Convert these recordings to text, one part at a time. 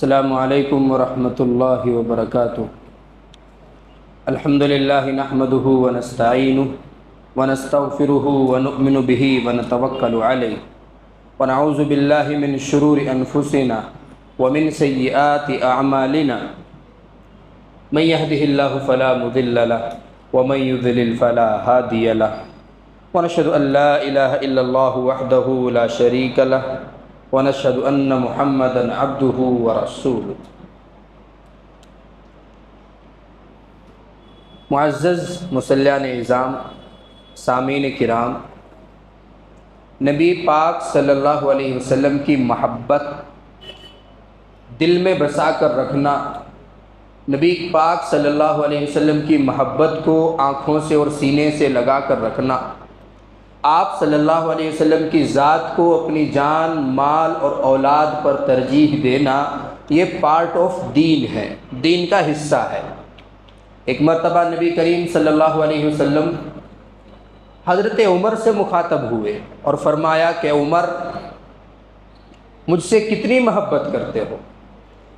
السلام علیکم ورحمۃ اللہ وبرکاتہ۔ الحمد للہ نحمده ونستعینه ونستغفره ونؤمن به ونتوکل علیہ ونعوذ باللہ من شرور انفسنا ومن سیئات اعمالنا من يهده الله فلا مضل له ومن يضلل فلا هادي له ونشهد ان لا اله الا الله وحده لا شريك له ونشهد ان محمدا عبده ورسوله۔ معزز مصلیان اعظام، سامعین کرام، نبی پاک صلی اللہ علیہ وسلم کی محبت دل میں بسا کر رکھنا، نبی پاک صلی اللہ علیہ وسلم کی محبت کو آنکھوں سے اور سینے سے لگا کر رکھنا، آپ صلی اللہ علیہ وسلم کی ذات کو اپنی جان، مال اور اولاد پر ترجیح دینا، یہ پارٹ آف دین ہے، دین کا حصہ ہے۔ ایک مرتبہ نبی کریم صلی اللہ علیہ وسلم حضرت عمر سے مخاطب ہوئے اور فرمایا کہ عمر، مجھ سے کتنی محبت کرتے ہو؟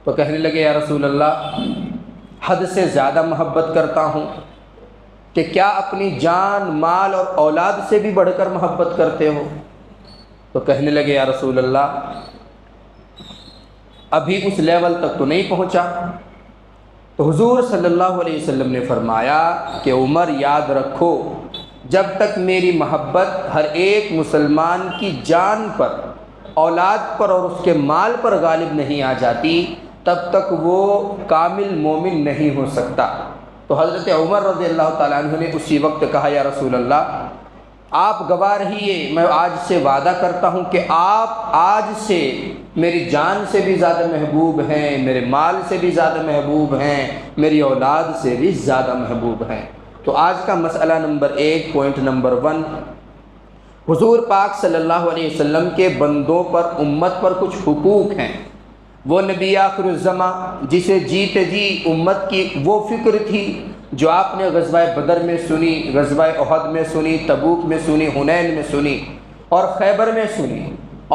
تو کہنے لگے یا رسول اللہ، حد سے زیادہ محبت کرتا ہوں۔ کہ کیا اپنی جان، مال اور اولاد سے بھی بڑھ کر محبت کرتے ہو؟ تو کہنے لگے یا رسول اللہ، ابھی اس لیول تک تو نہیں پہنچا۔ تو حضور صلی اللہ علیہ وسلم نے فرمایا کہ عمر، یاد رکھو، جب تک میری محبت ہر ایک مسلمان کی جان پر، اولاد پر اور اس کے مال پر غالب نہیں آ جاتی، تب تک وہ کامل مومن نہیں ہو سکتا۔ تو حضرت عمر رضی اللہ تعالیٰ عنہ نے اسی وقت کہا یا رسول اللہ، آپ گواہ رہیے، میں آج سے وعدہ کرتا ہوں کہ آپ آج سے میری جان سے بھی زیادہ محبوب ہیں، میرے مال سے بھی زیادہ محبوب ہیں، میری اولاد سے بھی زیادہ محبوب ہیں۔ تو آج کا مسئلہ نمبر 1، پوائنٹ نمبر 1، حضور پاک صلی اللہ علیہ وسلم کے بندوں پر، امت پر کچھ حقوق ہیں۔ وہ نبی آخر الزماں جسے جیتے جی امت کی وہ فکر تھی جو آپ نے غزوہ بدر میں سنی، غزوہ احد میں سنی، تبوک میں سنی، حنین میں سنی اور خیبر میں سنی،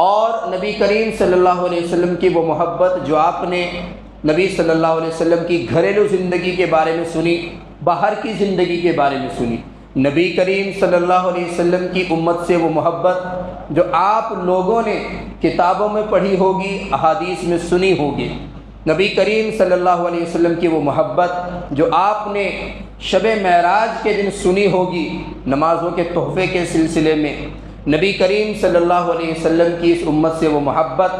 اور نبی کریم صلی اللہ علیہ وسلم کی وہ محبت جو آپ نے نبی صلی اللہ علیہ وسلم کی گھریلو زندگی کے بارے میں سنی، باہر کی زندگی کے بارے میں سنی، نبی کریم صلی اللہ علیہ وسلم کی امت سے وہ محبت جو آپ لوگوں نے کتابوں میں پڑھی ہوگی، احادیث میں سنی ہوگی، نبی کریم صلی اللہ علیہ وسلم کی وہ محبت جو آپ نے شب معراج کے دن سنی ہوگی، نمازوں کے تحفے کے سلسلے میں، نبی کریم صلی اللہ علیہ وسلم کی اس امت سے وہ محبت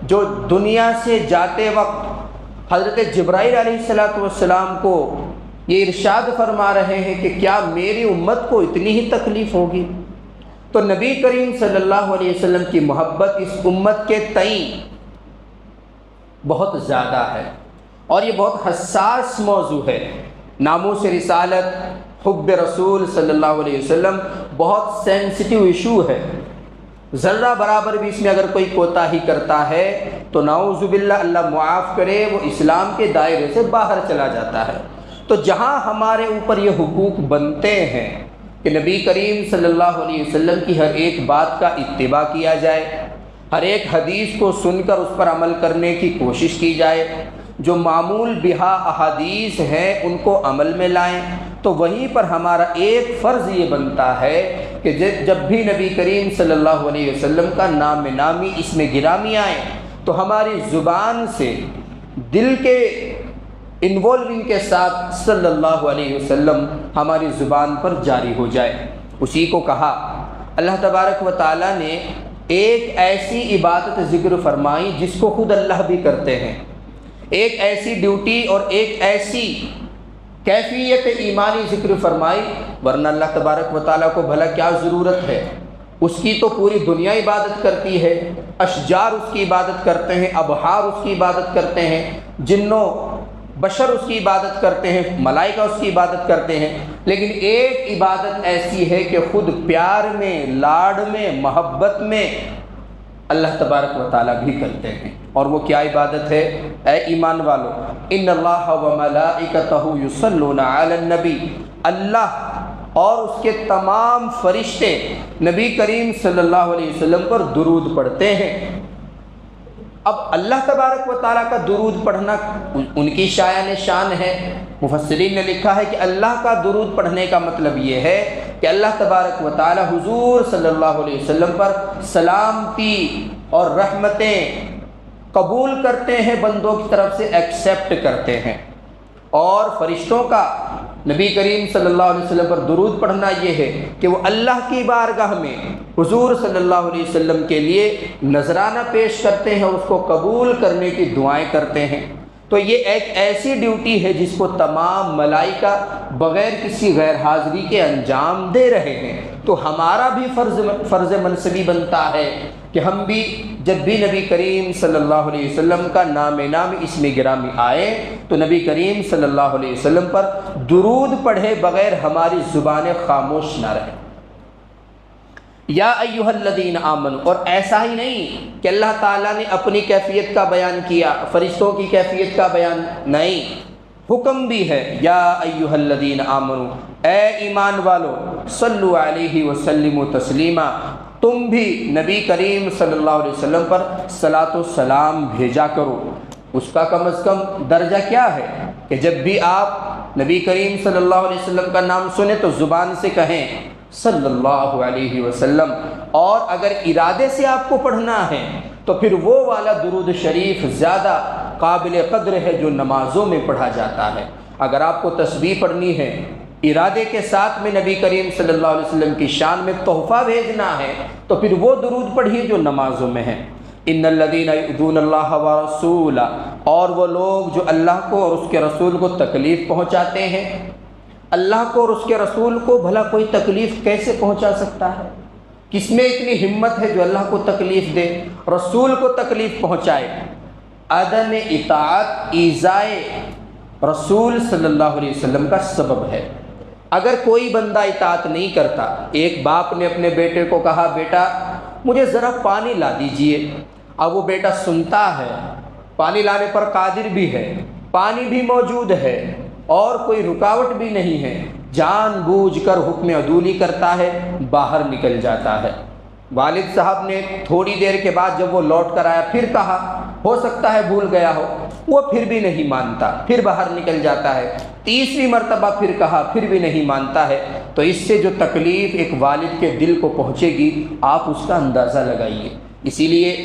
جو دنیا سے جاتے وقت حضرت جبرائیل علیہ السلام کو یہ ارشاد فرما رہے ہیں کہ کیا میری امت کو اتنی ہی تکلیف ہوگی؟ تو نبی کریم صلی اللہ علیہ وسلم کی محبت اس امت کے تئیں بہت زیادہ ہے، اور یہ بہت حساس موضوع ہے۔ ناموس رسالت، حب رسول صلی اللہ علیہ وسلم بہت سینسٹیو ایشو ہے۔ ذرہ برابر بھی اس میں اگر کوئی کوتاہی کرتا ہے تو نعوذ باللہ، اللہ معاف کرے، وہ اسلام کے دائرے سے باہر چلا جاتا ہے۔ تو جہاں ہمارے اوپر یہ حقوق بنتے ہیں کہ نبی کریم صلی اللہ علیہ وسلم کی ہر ایک بات کا اتباع کیا جائے، ہر ایک حدیث کو سن کر اس پر عمل کرنے کی کوشش کی جائے، جو معمول بہا احادیث ہیں ان کو عمل میں لائیں، تو وہیں پر ہمارا ایک فرض یہ بنتا ہے کہ جب بھی نبی کریم صلی اللہ علیہ وسلم کا نام نامی، اسم گرامی آئے تو ہماری زبان سے دل کے انوالونگ کے ساتھ صلی اللہ علیہ وسلم ہماری زبان پر جاری ہو جائے۔ اسی کو کہا اللہ تبارک و تعالیٰ نے ایک ایسی عبادت ذکر فرمائی جس کو خود اللہ بھی کرتے ہیں، ایک ایسی ڈیوٹی اور ایک ایسی کیفیت ایمانی ذکر فرمائی، ورنہ اللہ تبارک و تعالیٰ کو بھلا کیا ضرورت ہے؟ اس کی تو پوری دنیا عبادت کرتی ہے، اشجار اس کی عبادت کرتے ہیں، ابحار اس کی عبادت کرتے ہیں، جنوں بشر اس کی عبادت کرتے ہیں، ملائکہ اس کی عبادت کرتے ہیں، لیکن ایک عبادت ایسی ہے کہ خود پیار میں، لاڈ میں، محبت میں اللہ تبارک و تعالیٰ بھی کرتے ہیں۔ اور وہ کیا عبادت ہے؟ اے ایمان والو، ان اللہ و ملائکتہ یصلون علی النبی، اللہ اور اس کے تمام فرشتے نبی کریم صلی اللہ علیہ وسلم پر درود پڑھتے ہیں۔ اب اللہ تبارک و تعالیٰ کا درود پڑھنا ان کی شایان شان ہے۔ مفسرین نے لکھا ہے کہ اللہ کا درود پڑھنے کا مطلب یہ ہے کہ اللہ تبارک و تعالیٰ حضور صلی اللہ علیہ وسلم پر سلامتی اور رحمتیں قبول کرتے ہیں، بندوں کی طرف سے ایکسیپٹ کرتے ہیں۔ اور فرشتوں کا نبی کریم صلی اللہ علیہ وسلم پر درود پڑھنا یہ ہے کہ وہ اللہ کی بارگاہ میں حضور صلی اللہ علیہ وسلم کے لیے نذرانہ پیش کرتے ہیں اور اس کو قبول کرنے کی دعائیں کرتے ہیں۔ تو یہ ایک ایسی ڈیوٹی ہے جس کو تمام ملائکہ بغیر کسی غیر حاضری کے انجام دے رہے ہیں۔ تو ہمارا بھی فرض منصبی بنتا ہے کہ ہم بھی جب بھی نبی کریم صلی اللہ علیہ وسلم کا نام اسم گرامی آئے تو نبی کریم صلی اللہ علیہ وسلم پر درود پڑھے بغیر ہماری زبانیں خاموش نہ رہیں۔ یا ایھا الذین آمنوا، اور ایسا ہی نہیں کہ اللہ تعالیٰ نے اپنی کیفیت کا بیان کیا، فرشتوں کی کیفیت کا بیان نہیں، حکم بھی ہے یا ایھا الذین آمنوا، اے ایمان والو، صلو علیہ وسلموا تسلیما، تم بھی نبی کریم صلی اللہ علیہ وسلم پر صلاۃ و سلام بھیجا کرو۔ اس کا کم از کم درجہ کیا ہے کہ جب بھی آپ نبی کریم صلی اللہ علیہ وسلم کا نام سنیں تو زبان سے کہیں صلی اللہ علیہ وسلم، اور اگر ارادے سے آپ کو پڑھنا ہے تو پھر وہ والا درود شریف زیادہ قابل قدر ہے جو نمازوں میں پڑھا جاتا ہے۔ اگر آپ کو تسبیح پڑھنی ہے، ارادے کے ساتھ میں نبی کریم صلی اللہ علیہ وسلم کی شان میں تحفہ بھیجنا ہے تو پھر وہ درود پڑھیے جو نمازوں میں ہے۔ ان الذین یؤذون اللہ ورسولہ، اور وہ لوگ جو اللہ کو اور اس کے رسول کو تکلیف پہنچاتے ہیں۔ اللہ کو اور اس کے رسول کو بھلا کوئی تکلیف کیسے پہنچا سکتا ہے؟ کس میں اتنی ہمت ہے جو اللہ کو تکلیف دے، رسول کو تکلیف پہنچائے؟ عدم اطاعت ایذائے رسول صلی اللہ علیہ وسلم کا سبب ہے۔ اگر کوئی بندہ اطاعت نہیں کرتا، ایک باپ نے اپنے بیٹے کو کہا بیٹا مجھے ذرا پانی لا دیجئے، اب وہ بیٹا سنتا ہے، پانی لانے پر قادر بھی ہے، پانی بھی موجود ہے اور کوئی رکاوٹ بھی نہیں ہے، جان بوجھ کر حکم عدولی کرتا ہے، باہر نکل جاتا ہے۔ والد صاحب نے تھوڑی دیر کے بعد جب وہ لوٹ کر آیا پھر کہا، ہو سکتا ہے بھول گیا ہو، وہ پھر بھی نہیں مانتا، پھر باہر نکل جاتا ہے، تیسری مرتبہ پھر کہا، پھر بھی نہیں مانتا ہے، تو اس سے جو تکلیف ایک والد کے دل کو پہنچے گی آپ اس کا اندازہ لگائیے۔ اسی لیے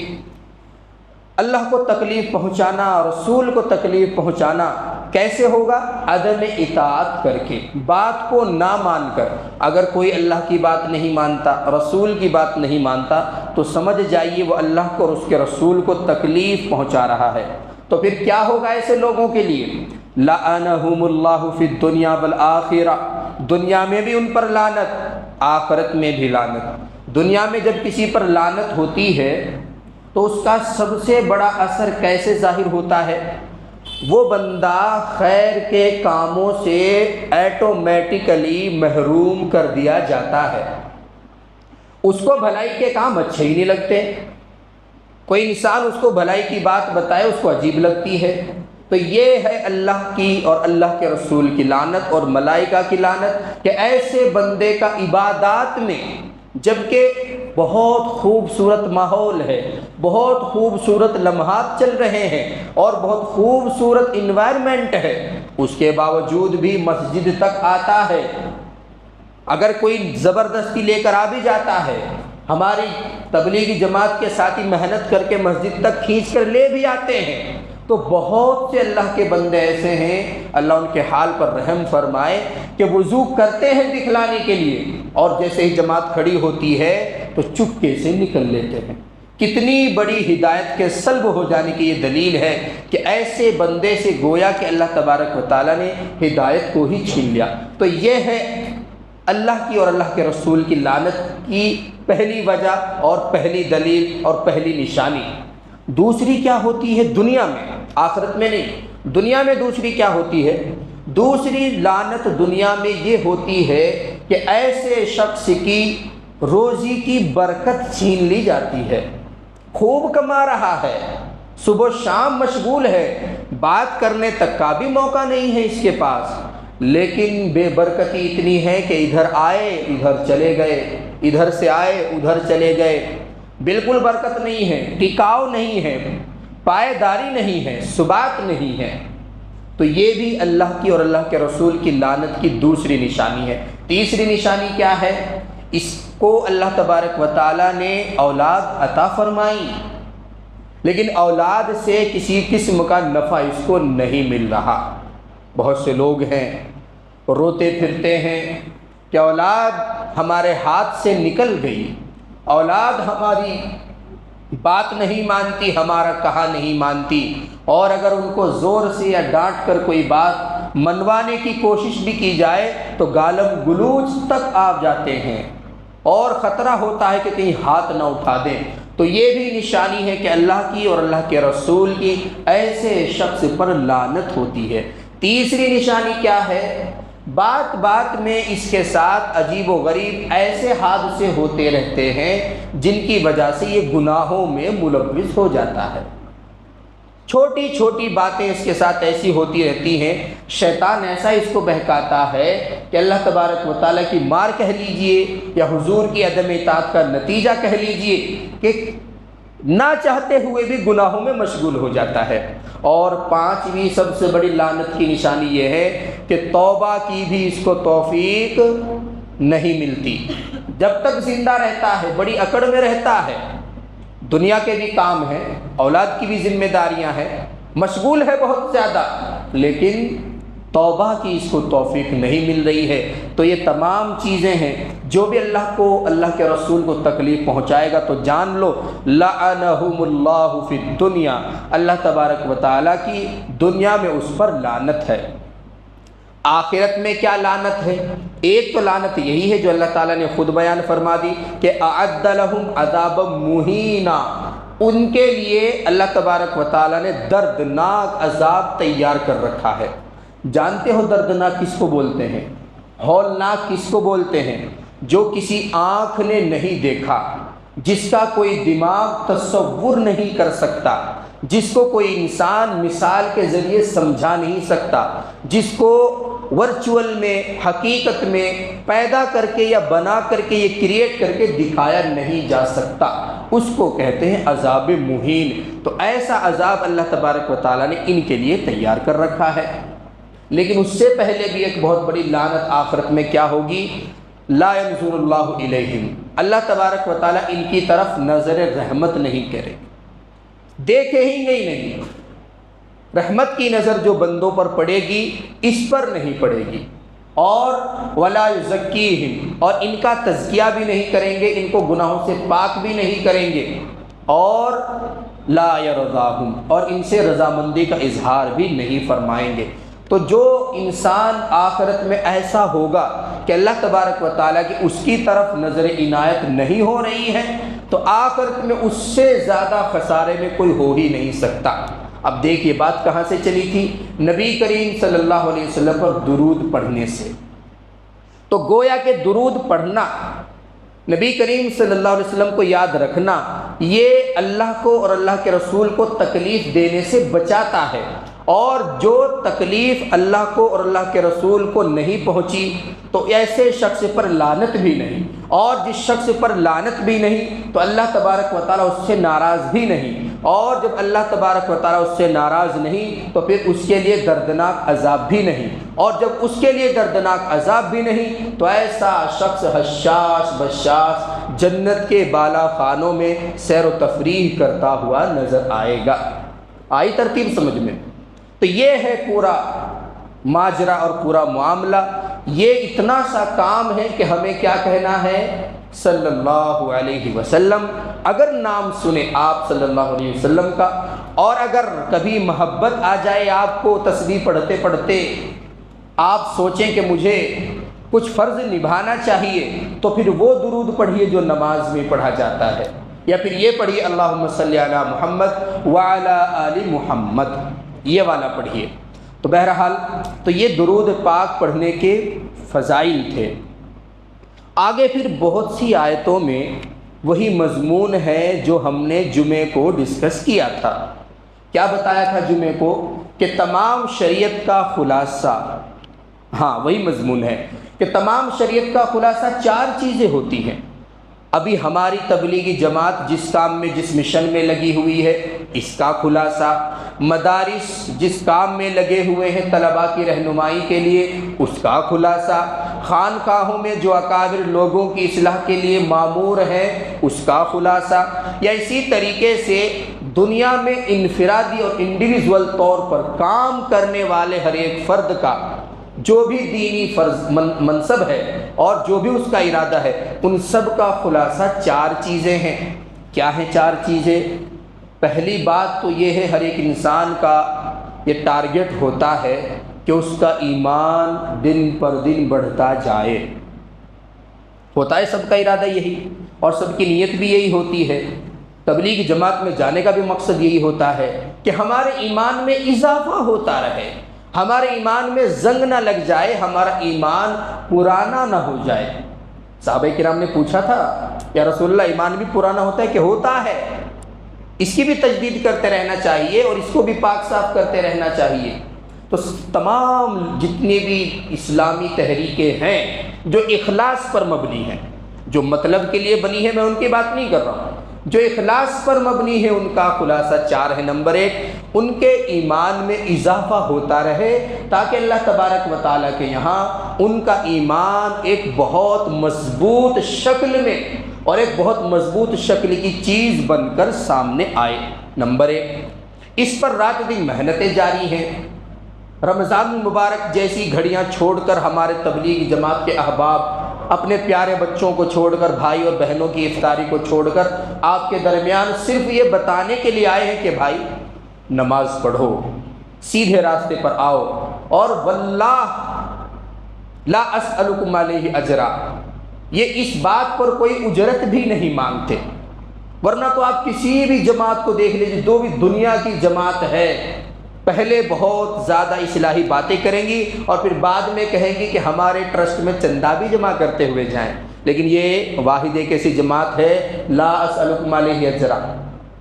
اللہ کو تکلیف پہنچانا، رسول کو تکلیف پہنچانا کیسے ہوگا؟ عدم اطاعت کر کے، بات کو نہ مان کر۔ اگر کوئی اللہ کی بات نہیں مانتا، رسول کی بات نہیں مانتا تو سمجھ جائیے وہ اللہ کو اور اس کے رسول کو تکلیف پہنچا رہا ہے۔ تو پھر کیا ہوگا ایسے لوگوں کے لیے؟ لعنہم اللہ فی الدنیا والآخرہ، دنیا میں بھی ان پر لعنت، آخرت میں بھی لعنت۔ دنیا میں جب کسی پر لعنت ہوتی ہے تو اس کا سب سے بڑا اثر کیسے ظاہر ہوتا ہے؟ وہ بندہ خیر کے کاموں سے ایٹومیٹیکلی محروم کر دیا جاتا ہے، اس کو بھلائی کے کام اچھے ہی نہیں لگتے۔ کوئی انسان اس کو بھلائی کی بات بتائے اس کو عجیب لگتی ہے۔ تو یہ ہے اللہ کی اور اللہ کے رسول کی لعنت اور ملائکہ کی لعنت کہ ایسے بندے کا عبادات میں، جبکہ بہت خوبصورت ماحول ہے، بہت خوبصورت لمحات چل رہے ہیں اور بہت خوبصورت انوائرمنٹ ہے، اس کے باوجود بھی مسجد تک آتا ہے۔ اگر کوئی زبردستی لے کر آ بھی جاتا ہے، ہماری تبلیغی جماعت کے ساتھی محنت کر کے مسجد تک کھینچ کر لے بھی آتے ہیں، تو بہت سے اللہ کے بندے ایسے ہیں، اللہ ان کے حال پر رحم فرمائے، کہ وضو کرتے ہیں دکھلانے کے لیے اور جیسے ہی جماعت کھڑی ہوتی ہے تو چپکے سے نکل لیتے ہیں۔ کتنی بڑی ہدایت کے سلب ہو جانے کی یہ دلیل ہے کہ ایسے بندے سے گویا کہ اللہ تبارک و تعالیٰ نے ہدایت کو ہی چھین لیا۔ تو یہ ہے اللہ کی اور اللہ کے رسول کی لعنت کی پہلی وجہ اور پہلی دلیل اور پہلی نشانی۔ دوسری کیا ہوتی ہے دنیا میں، آخرت میں نہیں، دنیا میں دوسری کیا ہوتی ہے؟ دوسری لعنت دنیا میں یہ ہوتی ہے کہ ایسے شخص کی روزی کی برکت چھین لی جاتی ہے، خوب کما رہا ہے، صبح شام مشغول ہے، بات کرنے تک کا بھی موقع نہیں ہے اس کے پاس، لیکن بے برکتی اتنی ہے کہ ادھر آئے ادھر چلے گئے، ادھر سے آئے ادھر چلے گئے، بالکل برکت نہیں ہے، ٹکاؤ نہیں ہے، پائیداری نہیں ہے، ثبات نہیں ہے، تو یہ بھی اللہ کی اور اللہ کے رسول کی لعنت کی دوسری نشانی ہے۔ تیسری نشانی کیا ہے؟ اس کو اللہ تبارک و تعالیٰ نے اولاد عطا فرمائی، لیکن اولاد سے کسی قسم کا نفع اس کو نہیں مل رہا۔ بہت سے لوگ ہیں روتے پھرتے ہیں کہ اولاد ہمارے ہاتھ سے نکل گئی، اولاد ہماری بات نہیں مانتی، ہمارا کہا نہیں مانتی، اور اگر ان کو زور سے یا ڈانٹ کر کوئی بات منوانے کی کوشش بھی کی جائے تو گالم گلوچ تک آ جاتے ہیں، اور خطرہ ہوتا ہے کہ کہیں ہاتھ نہ اٹھا دیں۔ تو یہ بھی نشانی ہے کہ اللہ کی اور اللہ کے رسول کی ایسے شخص پر لعنت ہوتی ہے۔ تیسری نشانی کیا ہے؟ بات بات میں اس کے ساتھ عجیب و غریب ایسے حادثے ہوتے رہتے ہیں جن کی وجہ سے یہ گناہوں میں ملوث ہو جاتا ہے۔ چھوٹی چھوٹی باتیں اس کے ساتھ ایسی ہوتی رہتی ہیں، شیطان ایسا اس کو بہکاتا ہے کہ اللہ تبارک و تعالیٰ کی مار کہہ لیجئے یا حضور کی عدم اطاعت کا نتیجہ کہہ لیجئے کہ نہ چاہتے ہوئے بھی گناہوں میں مشغول ہو جاتا ہے۔ اور پانچویں سب سے بڑی لعنت کی نشانی یہ ہے کہ توبہ کی بھی اس کو توفیق نہیں ملتی۔ جب تک زندہ رہتا ہے بڑی اکڑ میں رہتا ہے، دنیا کے بھی کام ہیں، اولاد کی بھی ذمہ داریاں ہیں، مشغول ہے بہت زیادہ، لیکن توبہ کی اس کو توفیق نہیں مل رہی ہے۔ تو یہ تمام چیزیں ہیں جو بھی اللہ کو، اللہ کے رسول کو تکلیف پہنچائے گا تو جان لو لعنہم اللہ فی الدنیا، اللہ تبارک و تعالیٰ کی دنیا میں اس پر لعنت ہے۔ آخرت میں کیا لعنت ہے؟ ایک تو لعنت یہی ہے جو اللہ تعالیٰ نے خود بیان فرما دی کہ اعد لہم عذابا مہینا، ان کے لیے اللہ تبارک و تعالیٰ نے دردناک عذاب تیار کر رکھا ہے۔ جانتے ہو دردناک کس کو بولتے ہیں؟ ہولناک کس کو بولتے ہیں؟ جو کسی آنکھ نے نہیں دیکھا، جس کا کوئی دماغ تصور نہیں کر سکتا، جس کو کوئی انسان مثال کے ذریعے سمجھا نہیں سکتا، جس کو ورچوئل میں، حقیقت میں پیدا کر کے یا بنا کر کے یہ کریٹ کر کے دکھایا نہیں جا سکتا، اس کو کہتے ہیں عذاب مہین۔ تو ایسا عذاب اللہ تبارک و تعالیٰ نے ان کے لیے تیار کر رکھا ہے۔ لیکن اس سے پہلے بھی ایک بہت بڑی لعنت آخرت میں کیا ہوگی؟ لا ينظر اللہ الیہم، اللہ تبارک و تعالیٰ ان کی طرف نظر رحمت نہیں کرے، دیکھیں ہی نہیں، رحمت کی نظر جو بندوں پر پڑے گی اس پر نہیں پڑے گی، اور ولا یزکیہم، اور ان کا تزکیہ بھی نہیں کریں گے، ان کو گناہوں سے پاک بھی نہیں کریں گے، اور لا یرضاہم، اور ان سے رضامندی کا اظہار بھی نہیں فرمائیں گے۔ تو جو انسان آخرت میں ایسا ہوگا کہ اللہ تبارک و تعالیٰ کی اس کی طرف نظر عنایت نہیں ہو رہی ہے، تو آخرت میں اس سے زیادہ خسارے میں کوئی ہو ہی نہیں سکتا۔ اب دیکھیے بات کہاں سے چلی تھی؟ نبی کریم صلی اللہ علیہ وسلم پر درود پڑھنے سے۔ تو گویا کہ درود پڑھنا، نبی کریم صلی اللہ علیہ وسلم کو یاد رکھنا، یہ اللہ کو اور اللہ کے رسول کو تکلیف دینے سے بچاتا ہے، اور جو تکلیف اللہ کو اور اللہ کے رسول کو نہیں پہنچی تو ایسے شخص پر لعنت بھی نہیں، اور جس شخص پر لعنت بھی نہیں تو اللہ تبارک و تعالیٰ اس سے ناراض بھی نہیں، اور جب اللہ تبارک و تعالیٰ اس سے ناراض نہیں تو پھر اس کے لیے دردناک عذاب بھی نہیں، اور جب اس کے لیے دردناک عذاب بھی نہیں تو ایسا شخص حشاش بشاش جنت کے بالا خانوں میں سیر و تفریح کرتا ہوا نظر آئے گا۔ آئی ترتیب سمجھ میں؟ تو یہ ہے پورا ماجرا اور پورا معاملہ۔ یہ اتنا سا کام ہے کہ ہمیں کیا کہنا ہے؟ صلی اللہ علیہ وسلم۔ اگر نام سنیں آپ صلی اللہ علیہ وسلم کا، اور اگر کبھی محبت آ جائے آپ کو تسبیح پڑھتے پڑھتے، آپ سوچیں کہ مجھے کچھ فرض نبھانا چاہیے، تو پھر وہ درود پڑھیے جو نماز میں پڑھا جاتا ہے، یا پھر یہ پڑھیے اللہم صلی علی محمد وعلی آل محمد، یہ والا پڑھیے۔ تو بہرحال تو یہ درود پاک پڑھنے کے فضائل تھے۔ آگے پھر بہت سی آیتوں میں وہی مضمون ہے جو ہم نے جمعے کو ڈسکس کیا تھا۔ کیا بتایا تھا جمعے کو؟ کہ تمام شریعت کا خلاصہ، ہاں وہی مضمون ہے کہ تمام شریعت کا خلاصہ 4 چیزیں ہوتی ہیں۔ ابھی ہماری تبلیغی جماعت جس کام میں جس مشن میں لگی ہوئی ہے اس کا خلاصہ، مدارس جس کام میں لگے ہوئے ہیں طلباء کی رہنمائی کے لیے اس کا خلاصہ، خانقاہوں میں جو اکابر لوگوں کی اصلاح کے لیے مامور ہیں اس کا خلاصہ، یا اسی طریقے سے دنیا میں انفرادی اور انڈیویژول طور پر کام کرنے والے ہر ایک فرد کا جو بھی دینی منصب ہے اور جو بھی اس کا ارادہ ہے ان سب کا خلاصہ 4 چیزیں ہیں۔ کیا ہیں 4 چیزیں؟ پہلی بات تو یہ ہے، ہر ایک انسان کا یہ ٹارگٹ ہوتا ہے کہ اس کا ایمان دن پر دن بڑھتا جائے، ہوتا ہے سب کا ارادہ یہی، اور سب کی نیت بھی یہی ہوتی ہے۔ تبلیغ جماعت میں جانے کا بھی مقصد یہی ہوتا ہے کہ ہمارے ایمان میں اضافہ ہوتا رہے، ہمارے ایمان میں زنگ نہ لگ جائے، ہمارا ایمان پرانا نہ ہو جائے۔ صحابہ کرام نے پوچھا تھا یا رسول اللہ ایمان بھی پرانا ہوتا ہے کہ ہوتا ہے؟ اس کی بھی تجدید کرتے رہنا چاہیے اور اس کو بھی پاک صاف کرتے رہنا چاہیے۔ تو تمام جتنی بھی اسلامی تحریکیں ہیں جو اخلاص پر مبنی ہیں، جو مطلب کے لیے بنی ہے، میں ان کی بات نہیں کر رہا ہوں، جو اخلاص پر مبنی ہے ان کا خلاصہ 4 ہے۔ نمبر 1، ان کے ایمان میں اضافہ ہوتا رہے تاکہ اللہ تبارک و تعالیٰ کے یہاں ان کا ایمان ایک بہت مضبوط شکل میں اور ایک بہت مضبوط شکل کی چیز بن کر سامنے آئے۔ نمبر 1، اس پر رات دن محنتیں جاری ہیں۔ رمضان المبارک جیسی گھڑیاں چھوڑ کر ہمارے تبلیغ جماعت کے احباب اپنے پیارے بچوں کو چھوڑ کر، بھائی اور بہنوں کی افطاری کو چھوڑ کر آپ کے درمیان صرف یہ بتانے کے لیے آئے ہیں کہ بھائی نماز پڑھو، سیدھے راستے پر آؤ، اور واللہ لا اسألکم علیہ اجرا، یہ اس بات پر کوئی اجرت بھی نہیں مانگتے۔ ورنہ تو آپ کسی بھی جماعت کو دیکھ لیجیے، جو بھی دنیا کی جماعت ہے، پہلے بہت زیادہ اصلاحی باتیں کریں گی اور پھر بعد میں کہیں گی کہ ہمارے ٹرسٹ میں چندہ بھی جمع کرتے ہوئے جائیں، لیکن یہ واحد ایک ایسی جماعت ہے لا اسألکم علیہ اجرا،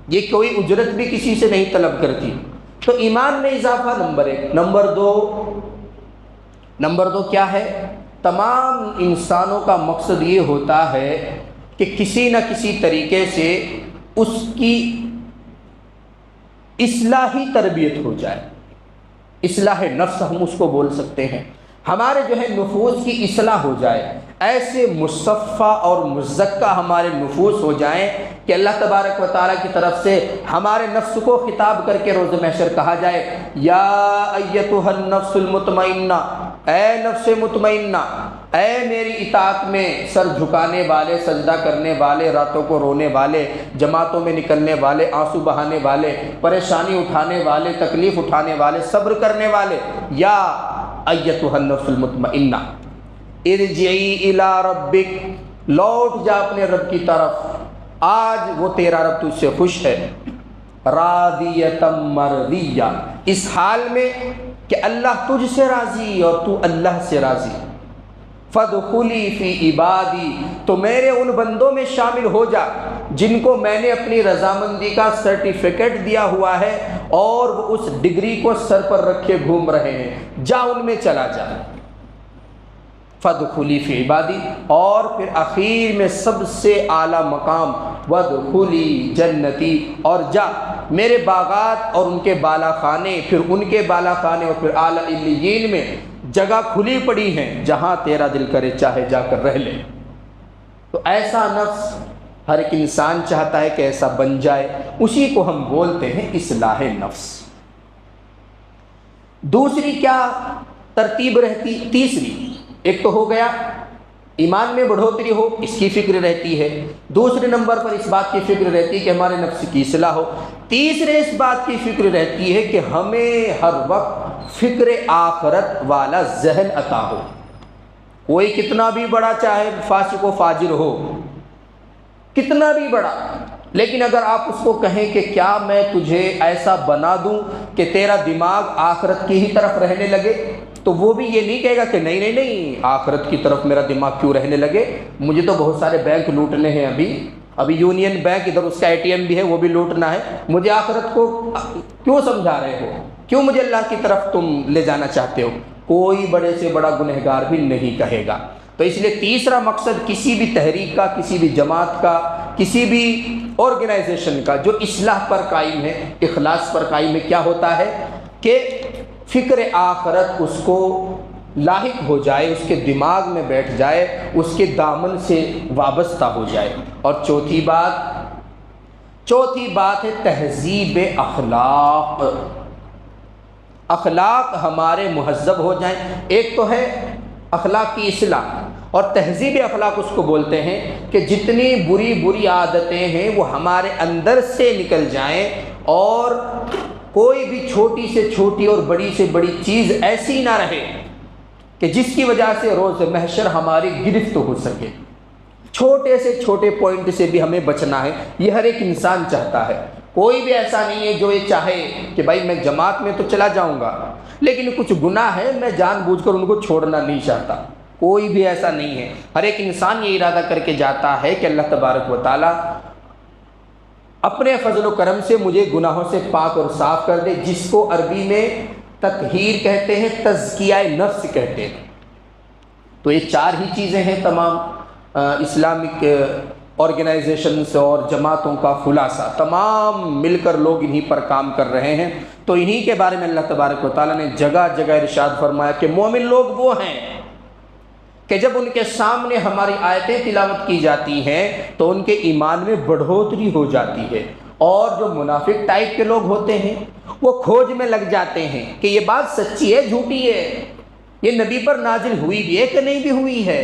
یہ کوئی اجرت بھی کسی سے نہیں طلب کرتی۔ تو ایمان میں اضافہ نمبر 1۔ نمبر دو کیا ہے؟ تمام انسانوں کا مقصد یہ ہوتا ہے کہ کسی نہ کسی طریقے سے اس کی اصلاحی تربیت ہو جائے، اصلاح نفس ہم اس کو بول سکتے ہیں، ہمارے جو ہے نفوس کی اصلاح ہو جائے، ایسے مصفہ اور مزکہ ہمارے نفوس ہو جائیں کہ اللہ تبارک و تعالیٰ کی طرف سے ہمارے نفس کو خطاب کر کے روز محشر کہا جائے یا ایتھا النفس المطمئنہ، اے نفس مطمئنہ، اے میری اطاعت میں سر جھکانے والے، سجدہ کرنے والے، راتوں کو رونے والے، جماعتوں میں نکلنے والے، آنسو بہانے والے، پریشانی اٹھانے والے، تکلیف اٹھانے والے، صبر کرنے والے، یا ایتھا النفس المطمئنہ ارجعی الی ربک، لوٹ جا اپنے رب کی طرف، آج وہ تیرا رب تجھ سے خوش ہے، راضیۃ مرضیہ، اس حال میں کہ اللہ تجھ سے راضی اور تو اللہ سے راضی، فادخلی فی عبادی، تو میرے ان بندوں میں شامل ہو جا جن کو میں نے اپنی رضامندی کا سرٹیفکیٹ دیا ہوا ہے اور وہ اس ڈگری کو سر پر رکھے گھوم رہے ہیں، جا ان میں چلا جا، فادخلی فی عبادی، اور پھر اخیر میں سب سے اعلیٰ مقام وادخلی جنتی، اور جا میرے باغات اور ان کے بالا خانے، پھر ان کے بالا خانے اور پھر اعلیٰ علیین میں جگہ کھلی پڑی ہیں جہاں تیرا دل کرے چاہے جا کر رہ لے۔ تو ایسا نفس ہر ایک انسان چاہتا ہے کہ ایسا بن جائے، اسی کو ہم بولتے ہیں اصلاح نفس۔ دوسری کیا ترتیب رہتی؟ تیسری، ایک تو ہو گیا ایمان میں بڑھوتری ہو، اس کی فکر رہتی ہے، دوسرے نمبر پر اس بات کی فکر رہتی ہے کہ ہمارے نفس کی اصلاح ہو، تیسرے اس بات کی فکر رہتی ہے کہ ہمیں ہر وقت فکر آخرت والا ذہن عطا ہو۔ کوئی کتنا بھی بڑا چاہے فاسق و فاجر ہو، کتنا بھی بڑا، لیکن اگر آپ اس کو کہیں کہ کیا میں تجھے ایسا بنا دوں کہ تیرا دماغ آخرت کی ہی طرف رہنے لگے، تو وہ بھی یہ نہیں کہے گا کہ نہیں آخرت کی طرف میرا دماغ کیوں رہنے لگے، مجھے تو بہت سارے بینک لوٹنے ہیں، ابھی یونین بینک ادھر اس کا ATM بھی ہے وہ بھی لوٹنا ہے، مجھے آخرت کو کیوں سمجھا رہے ہو، کیوں مجھے اللہ کی طرف تم لے جانا چاہتے ہو۔ کوئی بڑے سے بڑا گنہگار بھی نہیں کہے گا، تو اس لیے تیسرا مقصد کسی بھی تحریک کا، کسی بھی جماعت کا، کسی بھی آرگنائزیشن کا جو اصلاح پر قائم ہے، اخلاص پر قائم ہے، کیا ہوتا ہے کہ فکر آخرت اس کو لاحق ہو جائے، اس کے دماغ میں بیٹھ جائے، اس کے دامن سے وابستہ ہو جائے۔ اور چوتھی بات ہے تہذیب اخلاق۔ اخلاق ہمارے مہذب ہو جائیں۔ ایک تو ہے اخلاق کی اصلاح، اور تہذیب اخلاق اس کو بولتے ہیں کہ جتنی بری عادتیں ہیں وہ ہمارے اندر سے نکل جائیں، اور کوئی بھی چھوٹی سے چھوٹی اور بڑی سے بڑی چیز ایسی نہ رہے کہ جس کی وجہ سے روز محشر ہماری گرفت ہو سکے۔ چھوٹے سے چھوٹے پوائنٹ سے بھی ہمیں بچنا ہے، یہ ہر ایک انسان چاہتا ہے۔ کوئی بھی ایسا نہیں ہے جو یہ چاہے کہ بھائی میں جماعت میں تو چلا جاؤں گا لیکن کچھ گناہ ہے میں جان بوجھ کر ان کو چھوڑنا نہیں چاہتا، کوئی بھی ایسا نہیں ہے۔ ہر ایک انسان یہ ارادہ کر کے جاتا ہے کہ اللہ تبارک و تعالی اپنے فضل و کرم سے مجھے گناہوں سے پاک اور صاف کر دے، جس کو عربی میں تطہیر کہتے ہیں، تزکیہ نفس کہتے ہیں۔ تو یہ چار ہی چیزیں ہیں تمام اسلامک آرگنائزیشنز اور جماعتوں کا خلاصہ، تمام مل کر لوگ انہی پر کام کر رہے ہیں۔ تو انہی کے بارے میں اللہ تبارک و تعالیٰ نے جگہ جگہ ارشاد فرمایا کہ مومن لوگ وہ ہیں کہ جب ان کے سامنے ہماری آیتیں تلاوت کی جاتی ہیں تو ان کے ایمان میں بڑھوتری ہو جاتی ہے، اور جو منافق ٹائپ کے لوگ ہوتے ہیں وہ کھوج میں لگ جاتے ہیں کہ یہ بات سچی ہے جھوٹی ہے، یہ نبی پر نازل ہوئی بھی ہے کہ نہیں بھی ہوئی ہے،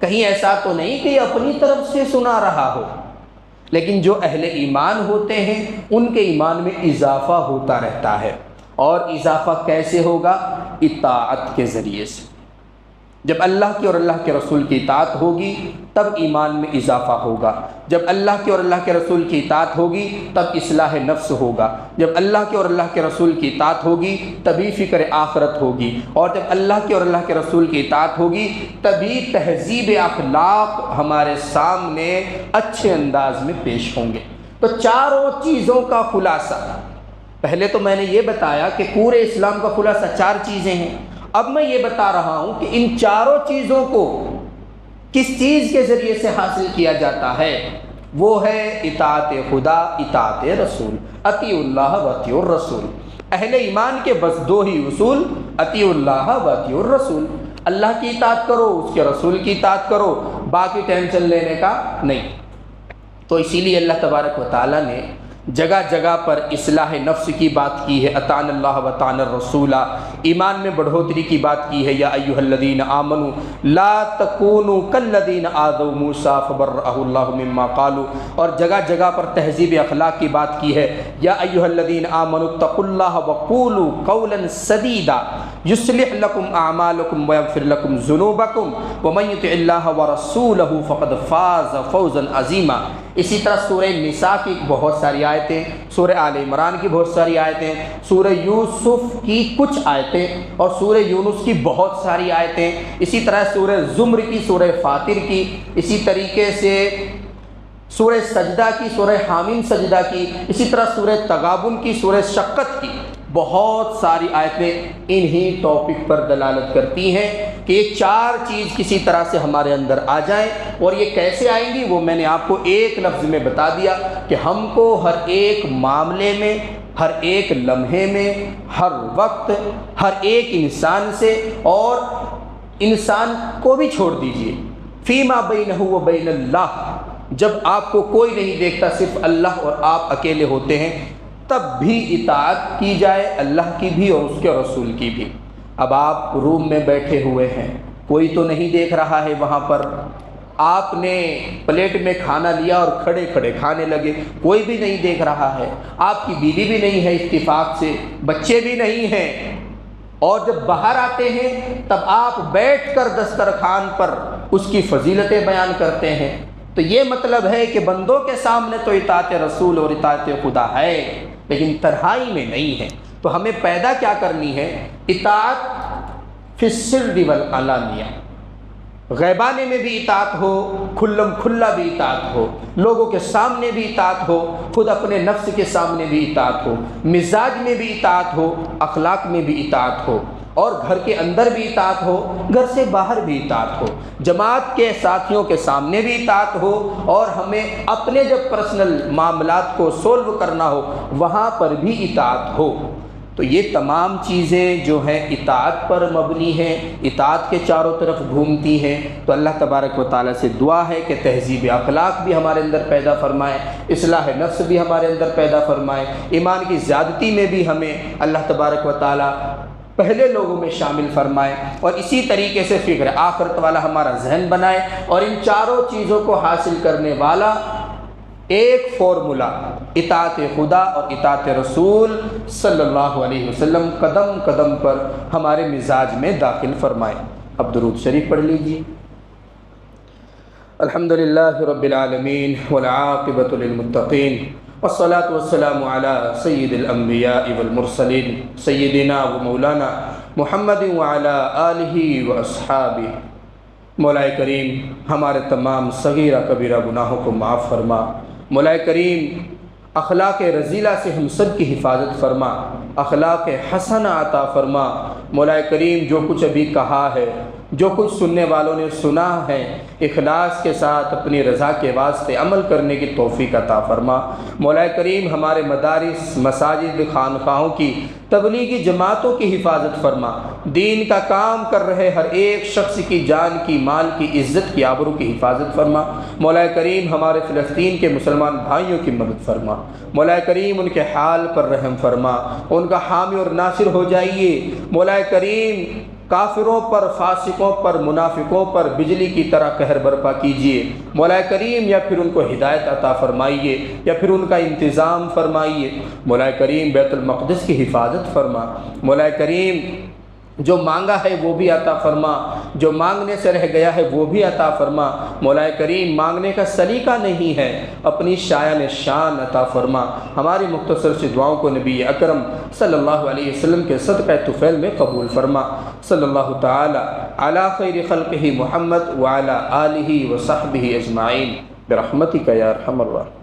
کہیں ایسا تو نہیں کہ یہ اپنی طرف سے سنا رہا ہو۔ لیکن جو اہل ایمان ہوتے ہیں ان کے ایمان میں اضافہ ہوتا رہتا ہے، اور اضافہ کیسے ہوگا؟ اطاعت کے ذریعے سے۔ جب اللہ کی اور اللہ کے رسول کی اطاعت ہوگی تب ایمان میں اضافہ ہوگا، جب اللہ کے اور اللہ کے رسول کی اطاعت ہوگی تب اصلاح نفس ہوگا، جب اللہ کے اور اللہ کے رسول کی اطاعت ہوگی تبھی فکر آخرت ہوگی، اور جب اللہ کے اور اللہ کے رسول کی اطاعت ہوگی تبھی تہذیب اخلاق ہمارے سامنے اچھے انداز میں پیش ہوں گے۔ تو چاروں چیزوں کا خلاصہ، پہلے تو میں نے یہ بتایا کہ پورے اسلام کا خلاصہ چار چیزیں ہیں، اب میں یہ بتا رہا ہوں کہ ان چاروں چیزوں کو کس چیز کے ذریعے سے حاصل کیا جاتا ہے، وہ ہے اطاعت خدا، اطاعت رسول، اطیعوا اللہ و اطیعوا الرسول۔ اہل ایمان کے بس دو ہی اصول، اطیعوا اللہ و اطیعوا الرسول، اللہ کی اطاعت کرو، اس کے رسول کی اطاعت کرو، باقی ٹینشن لینے کا نہیں۔ تو اسی لیے اللہ تبارک و تعالیٰ نے جگہ جگہ پر اصلاح نفس کی بات کی ہے، اطعنا اللہ و اطعنا الرسول، ایمان میں بڑھوتری کی بات کی ہے، یا ایھا الذین آمنوا لا تکونوا کالذین آذوا موسیٰ فبرأہ اللہ مما قالوا، اور جگہ جگہ پر تہذیب اخلاق کی بات کی ہے، یا ایھا الذین آمنوا اتقوا اللہ وقولوا قولا سدیدا یصلح لکم اعمالکم ویغفر لکم ذنوبکم ومن یطع اللہ ورسولہ فقد فاز فوزا عظیما۔ اسی طرح سورہ نساء کی بہت ساری آیتیں، سورہ آل عمران کی بہت ساری آیتیں، سورہ یوسف کی کچھ آیتیں، اور سورہ یونس کی بہت ساری آیتیں، اسی طرح سورہ زمر کی، سورہ فاطر کی، اسی طریقے سے سورہ سجدہ کی، سورہ حامیم سجدہ کی، اسی طرح سورہ تغابن کی، سورہ شقت کی، بہت ساری آیتیں انہی ٹاپک پر دلالت کرتی ہیں کہ یہ چار چیز کسی طرح سے ہمارے اندر آ جائیں، اور یہ کیسے آئیں گی وہ میں نے آپ کو ایک لفظ میں بتا دیا کہ ہم کو ہر ایک معاملے میں، ہر ایک لمحے میں، ہر وقت، ہر ایک انسان سے، اور انسان کو بھی چھوڑ دیجئے، فیما بینہ و بین اللہ، جب آپ کو کوئی نہیں دیکھتا، صرف اللہ اور آپ اکیلے ہوتے ہیں، تب بھی اطاعت کی جائے، اللہ کی بھی اور اس کے رسول کی بھی۔ اب آپ روم میں بیٹھے ہوئے ہیں، کوئی تو نہیں دیکھ رہا ہے وہاں پر، آپ نے پلیٹ میں کھانا لیا اور کھڑے کھڑے کھانے لگے، کوئی بھی نہیں دیکھ رہا ہے، آپ کی بیوی بھی نہیں ہے اتفاق سے، بچے بھی نہیں ہیں، اور جب باہر آتے ہیں تب آپ بیٹھ کر دسترخوان پر اس کی فضیلتیں بیان کرتے ہیں۔ تو یہ مطلب ہے کہ بندوں کے سامنے تو اطاعت رسول اور اطاعت خدا ہے، لیکن تنہائی میں نہیں ہے۔ تو ہمیں پیدا کیا کرنی ہے؟ اطاعت فی السر والعلانیہ، غیبانے میں بھی اطاعت ہو، کھلم کھلا بھی اطاعت ہو، لوگوں کے سامنے بھی اطاعت ہو، خود اپنے نفس کے سامنے بھی اطاعت ہو، مزاج میں بھی اطاعت ہو، اخلاق میں بھی اطاعت ہو، اور گھر کے اندر بھی اطاعت ہو، گھر سے باہر بھی اطاعت ہو، جماعت کے ساتھیوں کے سامنے بھی اطاعت ہو، اور ہمیں اپنے جب پرسنل معاملات کو سولو کرنا ہو وہاں پر بھی اطاعت ہو۔ تو یہ تمام چیزیں جو ہیں اطاعت پر مبنی ہیں، اطاعت کے چاروں طرف گھومتی ہیں۔ تو اللہ تبارک و تعالیٰ سے دعا ہے کہ تہذیب اخلاق بھی ہمارے اندر پیدا فرمائے، اصلاح نفس بھی ہمارے اندر پیدا فرمائے، ایمان کی زیادتی میں بھی ہمیں اللہ تبارک و تعالیٰ پہلے لوگوں میں شامل فرمائے، اور اسی طریقے سے فکر آخرت والا ہمارا ذہن بنائے، اور ان چاروں چیزوں کو حاصل کرنے والا ایک فارمولا اطاعت خدا اور اطاعت رسول صلی اللہ علیہ وسلم قدم قدم پر ہمارے مزاج میں داخل فرمائے۔ اب درود شریف پڑھ لیجیے۔ الحمدللہ رب العالمین والعاقبۃ للمتقین والصلاة والسلام علی سید الانبیاء والمرسلین سیدنا و مولانا محمد وعلی آلہ و اصحابہ۔ مولا کریم ہمارے تمام صغیرہ کبیرہ گناہوں کو معاف فرما۔ مولا کریم اخلاق رذیلہ سے ہم سب کی حفاظت فرما، اخلاق حسنہ عطا فرما۔ مولا کریم جو کچھ ابھی کہا ہے، جو کچھ سننے والوں نے سنا ہے، اخلاص کے ساتھ اپنی رضا کے واسطے عمل کرنے کی توفیق عطا فرما۔ مولا کریم ہمارے مدارس، مساجد، خانقاہوں کی تبلیغی جماعتوں کی حفاظت فرما۔ دین کا کام کر رہے ہر ایک شخص کی جان کی، مال کی، عزت کی، آبرو کی حفاظت فرما۔ مولا کریم ہمارے فلسطین کے مسلمان بھائیوں کی مدد فرما۔ مولا کریم ان کے حال پر رحم فرما، ان کا حامی اور ناصر ہو جائیے۔ مولا کریم کافروں پر، فاسقوں پر، منافقوں پر بجلی کی طرح قہر برپا کیجیے۔ مولا کریم یا پھر ان کو ہدایت عطا فرمائیے، یا پھر ان کا انتظام فرمائیے۔ مولا کریم بیت المقدس کی حفاظت فرما۔ مولا کریم جو مانگا ہے وہ بھی عطا فرما، جو مانگنے سے رہ گیا ہے وہ بھی عطا فرما۔ مولا کریم مانگنے کا سلیقہ نہیں ہے، اپنی شایان شان عطا فرما۔ ہماری مختصر سی دعاؤں کو نبی اکرم صلی اللہ علیہ وسلم کے صدقہ طفیل میں قبول فرما۔ صلی اللہ تعالی علی خیر خلقہ محمد وعلی آلہ وصحبہ اجمعین برحمتک یا ارحم الراحمین۔